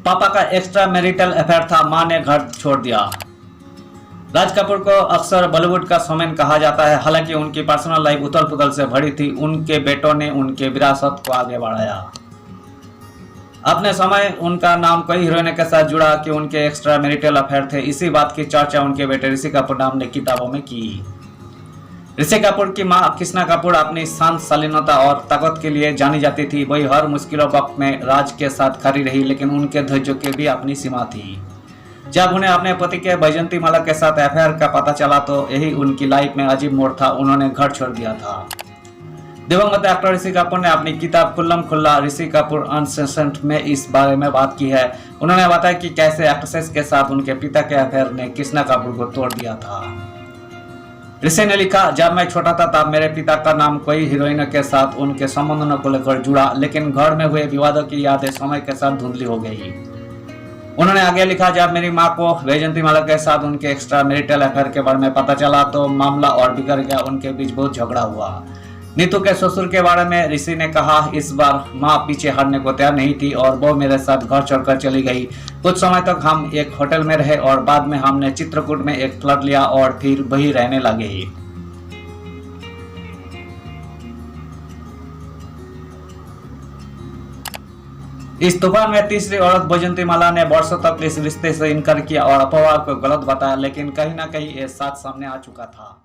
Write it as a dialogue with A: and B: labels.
A: पापा का extra marital affair था, मां ने घर छोड़ दिया। राज कपूर को अक्सर बॉलीवुड का शोमैन कहा जाता है। हालांकि उनकी पर्सनल लाइफ उथल पुथल से भरी थी। उनके बेटों ने उनके विरासत को आगे बढ़ाया। अपने समय उनका नाम कई हीरोइनों के साथ जुड़ा कि उनके एक्स्ट्रा मैरिटल अफेयर थे। इसी बात की चर्चा उनके बेटे ऋषि कपूर नाम ने किताबों में की। ऋषि कपूर की मां कृष्णा कपूर अपनी शांत शालीनता और ताकत के लिए जानी जाती थी। वही हर मुश्किलों वक्त में राज के साथ खड़ी रही, लेकिन उनके धैर्य की भी अपनी सीमा थी। जब उन्हें अपने पति के वैजयंती माला के साथ अफेयर का पता चला तो यही उनकी लाइफ में अजीब मोड़ था। उन्होंने घर छोड़ दिया था। दिवंगत एक्टर ऋषि कपूर ने अपनी किताब खुल्लम खुल्ला ऋषि कपूर अनसेंसर्ड में इस बारे में बात की है। उन्होंने बताया कि कैसे एक्ट्रेसेस के साथ उनके पिता के अफेयर ने कृष्णा कपूर को तोड़ दिया था। ऋषि ने लिखा, जब मैं छोटा था तब मेरे पिता का नाम कई हीरोइनों के साथ उनके संबंधों को लेकर जुड़ा, लेकिन घर में हुए विवादों की यादें समय के साथ धुंधली हो गई। उन्होंने आगे लिखा, जब मेरी मां को वैजयंती माला के साथ उनके एक्स्ट्रा मैरिटल अफेयर के बारे में पता चला तो मामला और बिगड़ गया। उनके बीच बहुत झगड़ा हुआ। नीतू के ससुर के बारे में ऋषि ने कहा, इस बार मां पीछे हटने को तैयार नहीं थी और वो मेरे साथ घर छोड़कर चली गई। कुछ समय तक हम एक होटल में रहे और बाद में हमने चित्रकूट में एक फ्लैट लिया और फिर वही रहने लगे। इस तूफान में तीसरी औरत वैजयंती माला ने वर्षों तक इस रिश्ते से इनकार किया और अफवाह को गलत बताया, लेकिन कहीं ना कहीं ये सच सामने आ चुका था।